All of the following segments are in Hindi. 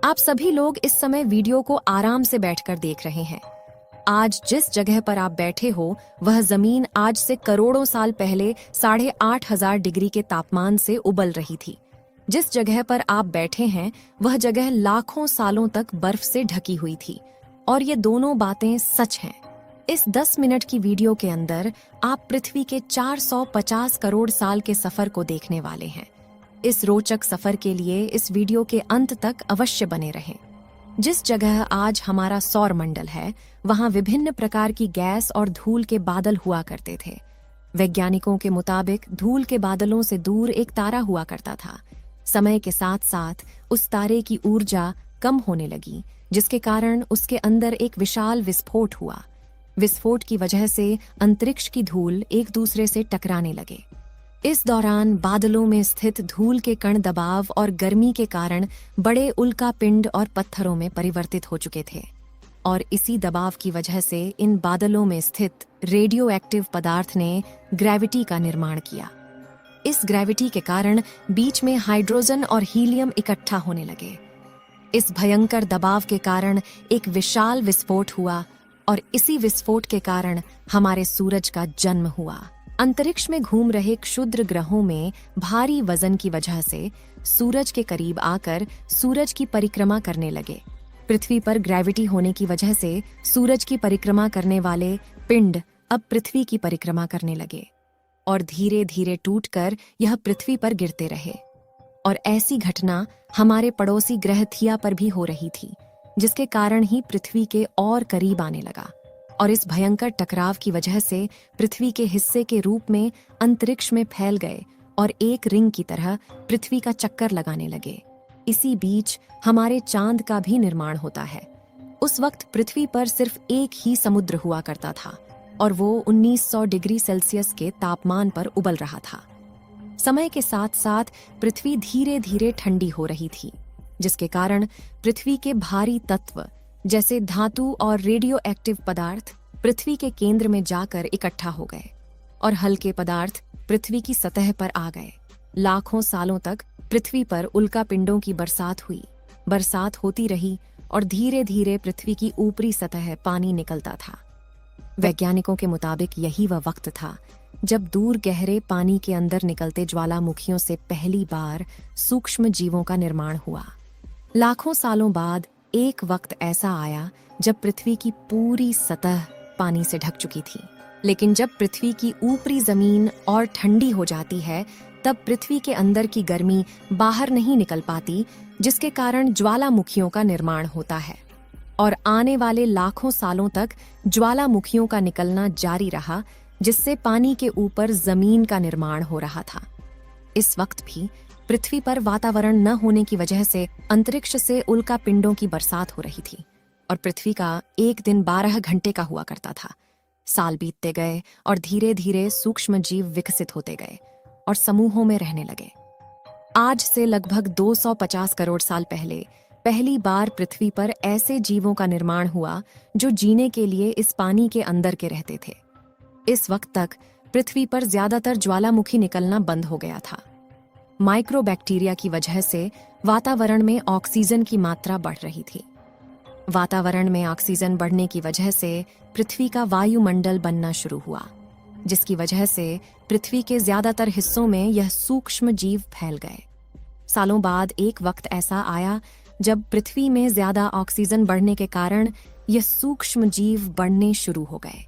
आप सभी लोग इस समय वीडियो को आराम से बैठकर देख रहे हैं। आज जिस जगह पर आप बैठे हो वह जमीन आज से करोड़ों साल पहले 8,500 डिग्री के तापमान से उबल रही थी। जिस जगह पर आप बैठे हैं वह जगह लाखों सालों तक बर्फ से ढकी हुई थी और ये दोनों बातें सच हैं। इस 10 मिनट की वीडियो के अंदर आप पृथ्वी के 450 करोड़ साल के सफर को देखने वाले हैं। इस रोचक सफर के लिए इस वीडियो के अंत तक अवश्य बने रहें। जिस जगह आज हमारा सौर मंडल है वहां विभिन्न प्रकार की गैस और धूल के बादल हुआ करते थे। वैज्ञानिकों के मुताबिक धूल के बादलों से दूर एक तारा हुआ करता था। समय के साथ साथ उस तारे की ऊर्जा कम होने लगी, जिसके कारण उसके अंदर एक विशाल विस्फोट हुआ। विस्फोट की वजह से अंतरिक्ष की धूल एक दूसरे से टकराने लगे। इस दौरान बादलों में स्थित धूल के कण दबाव और गर्मी के कारण बड़े उल्का पिंड और पत्थरों में परिवर्तित हो चुके थे और इसी दबाव की वजह से इन बादलों में स्थित रेडियो एक्टिव पदार्थ ने ग्रेविटी का निर्माण किया। इस ग्रेविटी के कारण बीच में हाइड्रोजन और हीलियम इकट्ठा होने लगे। इस भयंकर दबाव के कारण एक विशाल विस्फोट हुआ और इसी विस्फोट के कारण हमारे सूरज का जन्म हुआ। अंतरिक्ष में घूम रहे क्षुद्र ग्रहों में भारी वजन की वजह से सूरज के करीब आकर सूरज की परिक्रमा करने लगे। पृथ्वी पर ग्रेविटी होने की वजह से सूरज की परिक्रमा करने वाले पिंड अब पृथ्वी की परिक्रमा करने लगे और धीरे धीरे टूटकर यह पृथ्वी पर गिरते रहे। और ऐसी घटना हमारे पड़ोसी ग्रह थिया पर भी हो रही थी, जिसके कारण ही पृथ्वी के और करीब आने लगा। और इस भयंकर टकराव की वजह से पृथ्वी के हिस्से के रूप में अंतरिक्ष में फैल गए और एक रिंग की तरह पृथ्वी का चक्कर लगाने लगे। इसी बीच हमारे चांद का भी निर्माण होता है। उस वक्त पृथ्वी पर सिर्फ एक ही समुद्र हुआ करता था और वो 1900 डिग्री सेल्सियस के तापमान पर उबल रहा था। समय के साथ साथ पृथ्वी धीरे धीरे ठंडी हो रही थी, जिसके कारण पृथ्वी के भारी तत्व जैसे धातु और रेडियो एक्टिव पदार्थ पृथ्वी के केंद्र में जाकर इकट्ठा हो गए और हल्के पदार्थ पृथ्वी की सतह पर आ गए। लाखों सालों तक पृथ्वी पर उल्का पिंडों की बरसात हुई। बरसात होती रही और धीरे धीरे पृथ्वी की ऊपरी सतह पानी निकलता था। वैज्ञानिकों के मुताबिक यही वह वक्त था जब दूर गहरे पानी के अंदर निकलते ज्वालामुखियों से पहली बार सूक्ष्म जीवों का निर्माण हुआ। लाखों सालों बाद एक वक्त ऐसा आया जब पृथ्वी की पूरी सतह पानी से ढक चुकी थी। लेकिन जब पृथ्वी की ऊपरी जमीन और ठंडी हो जाती है तब पृथ्वी के अंदर की गर्मी बाहर नहीं निकल पाती, जिसके कारण ज्वालामुखियों का निर्माण होता है। और आने वाले लाखों सालों तक ज्वालामुखियों का निकलना जारी रहा, जिससे पानी के ऊपर जमीन का निर्माण हो रहा था। इस वक्त भी पृथ्वी पर वातावरण न होने की वजह से अंतरिक्ष से उल्का पिंडों की बरसात हो रही थी और पृथ्वी का एक दिन 12 घंटे का हुआ करता था। साल बीतते गए और धीरे धीरे सूक्ष्म जीव विकसित होते गए और समूहों में रहने लगे। आज से लगभग 250 करोड़ साल पहले पहली बार पृथ्वी पर ऐसे जीवों का निर्माण हुआ जो जीने के लिए इस पानी के अंदर के रहते थे। इस वक्त तक पृथ्वी पर ज्यादातर ज्वालामुखी निकलना बंद हो गया था। माइक्रोबैक्टीरिया की वजह से वातावरण में ऑक्सीजन की मात्रा बढ़ रही थी। वातावरण में ऑक्सीजन बढ़ने की वजह से पृथ्वी का वायुमंडल बनना शुरू हुआ, जिसकी वजह से पृथ्वी के ज्यादातर हिस्सों में यह सूक्ष्म जीव फैल गए। सालों बाद एक वक्त ऐसा आया जब पृथ्वी में ज्यादा ऑक्सीजन बढ़ने के कारण यह सूक्ष्म जीव बढ़ने शुरू हो गए।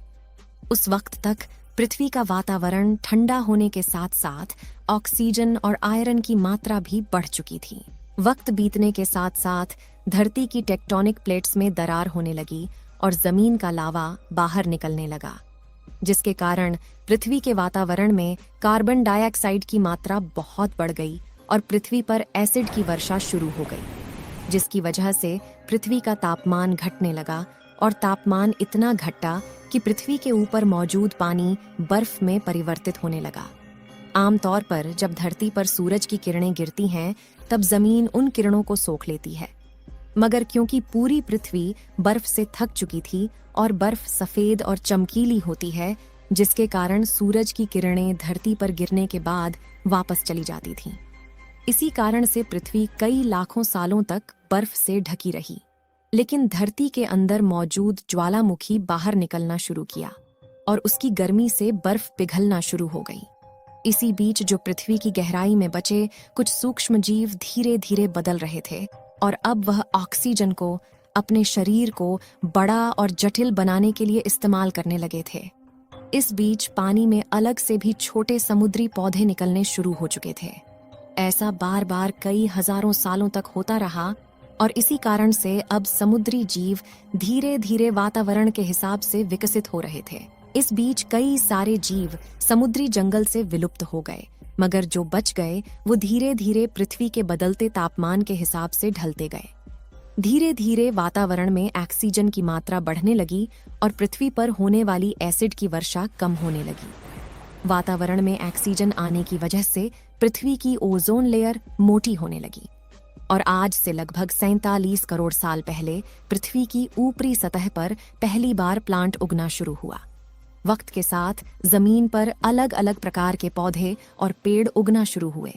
उस वक्त तक पृथ्वी का वातावरण ठंडा होने के साथ साथ ऑक्सीजन और आयरन की मात्रा भी बढ़ चुकी थी। वक्त बीतने के साथ साथ धरती की टेक्टोनिक प्लेट्स में दरार होने लगी और जमीन का लावा बाहर निकलने लगा, जिसके कारण पृथ्वी के वातावरण में कार्बन डाइऑक्साइड की मात्रा बहुत बढ़ गई और पृथ्वी पर एसिड की वर्षा शुरू हो गई, जिसकी वजह से पृथ्वी का तापमान घटने लगा और तापमान इतना घटा कि पृथ्वी के ऊपर मौजूद पानी बर्फ में परिवर्तित होने लगा। आमतौर पर जब धरती पर सूरज की किरणें गिरती हैं तब जमीन उन किरणों को सोख लेती है, मगर क्योंकि पूरी पृथ्वी बर्फ से थक चुकी थी और बर्फ सफेद और चमकीली होती है, जिसके कारण सूरज की किरणें धरती पर गिरने के बाद वापस चली जाती थीं। इसी कारण से पृथ्वी कई लाखों सालों तक बर्फ से ढकी रही। लेकिन धरती के अंदर मौजूद ज्वालामुखी बाहर निकलना शुरू किया और उसकी गर्मी से बर्फ पिघलना शुरू हो गई। इसी बीच जो पृथ्वी की गहराई में बचे कुछ सूक्ष्म जीव धीरे धीरे बदल रहे थे और अब वह ऑक्सीजन को अपने शरीर को बड़ा और जटिल बनाने के लिए इस्तेमाल करने लगे थे। इस बीच पानी में अलग से भी छोटे समुद्री पौधे निकलने शुरू हो चुके थे। ऐसा बार बार कई हजारों सालों तक होता रहा और इसी कारण से अब समुद्री जीव धीरे धीरे वातावरण के हिसाब से विकसित हो रहे थे। इस बीच कई सारे जीव समुद्री जंगल से विलुप्त हो गए, मगर जो बच गए वो धीरे धीरे पृथ्वी के बदलते तापमान के हिसाब से ढलते गए। धीरे धीरे वातावरण में ऑक्सीजन की मात्रा बढ़ने लगी और पृथ्वी पर होने वाली एसिड की वर्षा कम होने लगी। वातावरण में ऑक्सीजन आने की वजह से पृथ्वी की ओजोन लेयर मोटी होने लगी और आज से लगभग 47 करोड़ साल पहले पृथ्वी की ऊपरी सतह पर पहली बार प्लांट उगना शुरू हुआ। वक्त के साथ जमीन पर अलग अलग प्रकार के पौधे और पेड़ उगना शुरू हुए।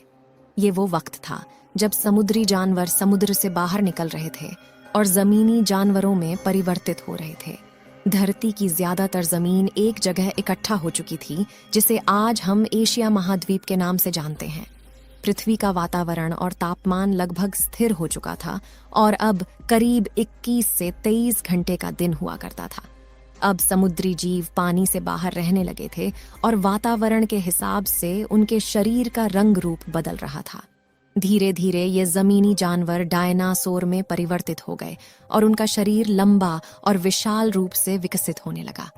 ये वो वक्त था जब समुद्री जानवर समुद्र से बाहर निकल रहे थे और जमीनी जानवरों में परिवर्तित हो रहे थे। धरती की ज्यादातर जमीन एक जगह इकट्ठा हो चुकी थी, जिसे आज हम एशिया महाद्वीप के नाम से जानते हैं। पृथ्वी का वातावरण और तापमान लगभग स्थिर हो चुका था और अब करीब 21 से 23 घंटे का दिन हुआ करता था। अब समुद्री जीव पानी से बाहर रहने लगे थे और वातावरण के हिसाब से उनके शरीर का रंग रूप बदल रहा था। धीरे धीरे ये जमीनी जानवर डायनासोर में परिवर्तित हो गए और उनका शरीर लंबा और विशाल रूप से विकसित होने लगा।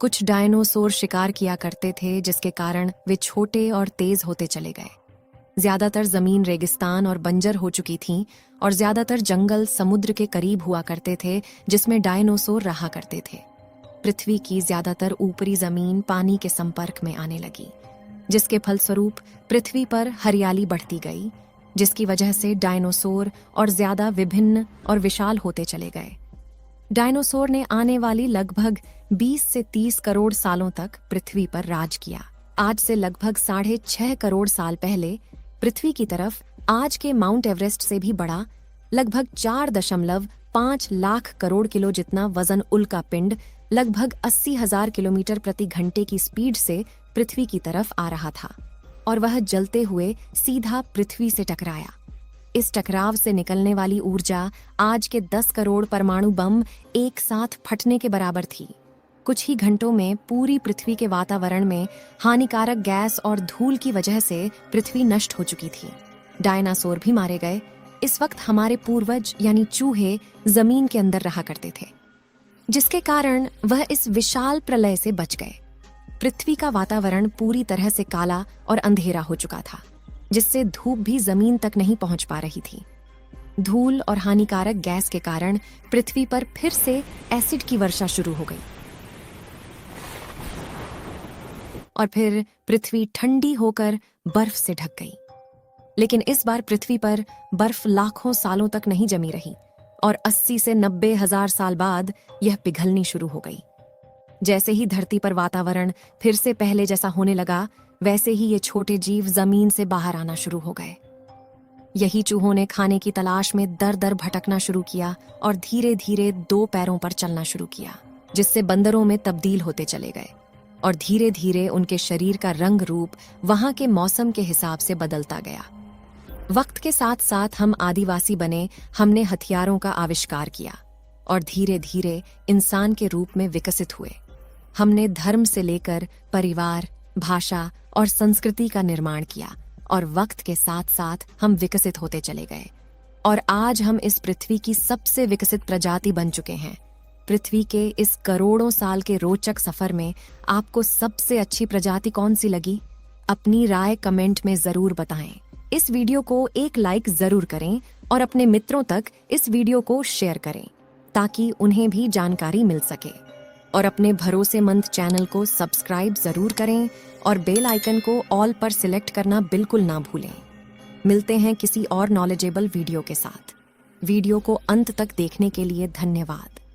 कुछ डायनासोर शिकार किया करते थे, जिसके कारण वे छोटे और तेज होते चले गए। ज्यादातर जमीन रेगिस्तान और बंजर हो चुकी थी और ज्यादातर जंगल समुद्र के करीब हुआ करते थे, जिसमें डायनासोर रहा करते थे। पृथ्वी की ज्यादातर ऊपरी जमीन पानी के संपर्क में आने लगी, जिसके फलस्वरूप पृथ्वी पर हरियाली बढ़ती गई, जिसकी वजह से डायनासोर और ज्यादा विभिन्न और विशाल होते चले गए। डायनासोर ने आने वाली लगभग 20 से 30 करोड़ सालों तक पृथ्वी पर राज किया। आज से लगभग 6.5 करोड़ साल पहले पृथ्वी की तरफ आज के माउंट एवरेस्ट से भी बड़ा लगभग 4.5 लाख करोड़ किलो जितना वजन उल्का पिंड लगभग 80,000 किलोमीटर प्रति घंटे की स्पीड से पृथ्वी की तरफ आ रहा था और वह जलते हुए सीधा पृथ्वी से टकराया। इस टकराव से निकलने वाली ऊर्जा आज के 10 करोड़ परमाणु बम एक साथ फटने के बराबर थी। कुछ ही घंटों में पूरी पृथ्वी के वातावरण में हानिकारक गैस और धूल की वजह से पृथ्वी नष्ट हो चुकी थी। डायनासोर भी मारे गए। इस वक्त हमारे पूर्वज यानी चूहे जमीन के अंदर रहा करते थे, जिसके कारण वह इस विशाल प्रलय से बच गए। पृथ्वी का वातावरण पूरी तरह से काला और अंधेरा हो चुका था, जिससे धूप भी जमीन तक नहीं पहुंच पा रही थी। धूल और हानिकारक गैस के कारण पृथ्वी पर फिर से एसिड की वर्षा शुरू हो गई और फिर पृथ्वी ठंडी होकर बर्फ से ढक गई। लेकिन इस बार पृथ्वी पर बर्फ लाखों सालों तक नहीं जमी रही और 80 से 90 हजार साल बाद यह पिघलनी शुरू हो गई। जैसे ही धरती पर वातावरण फिर से पहले जैसा होने लगा, वैसे ही ये छोटे जीव जमीन से बाहर आना शुरू हो गए। यही चूहों ने खाने की तलाश में दर दर भटकना शुरू किया और धीरे धीरे 2 पैरों पर चलना शुरू किया, जिससे बंदरों में तब्दील होते चले गए और धीरे धीरे उनके शरीर का रंग रूप वहां के मौसम के हिसाब से बदलता गया। वक्त के साथ साथ हम आदिवासी बने, हमने हथियारों का आविष्कार किया और धीरे धीरे इंसान के रूप में विकसित हुए। हमने धर्म से लेकर परिवार, भाषा और संस्कृति का निर्माण किया और वक्त के साथ साथ हम विकसित होते चले गए और आज हम इस पृथ्वी की सबसे विकसित प्रजाति बन चुके हैं। पृथ्वी के इस करोड़ों साल के रोचक सफर में आपको सबसे अच्छी प्रजाति कौन सी लगी? अपनी राय कमेंट में जरूर बताएं। इस वीडियो को एक लाइक जरूर करें और अपने मित्रों तक इस वीडियो को शेयर करें ताकि उन्हें भी जानकारी मिल सके। और अपने भरोसेमंद चैनल को सब्सक्राइब जरूर करें और बेल आइकन को ऑल पर सिलेक्ट करना बिल्कुल ना भूलें। मिलते हैं किसी और नॉलेजेबल वीडियो के साथ। वीडियो को अंत तक देखने के लिए धन्यवाद।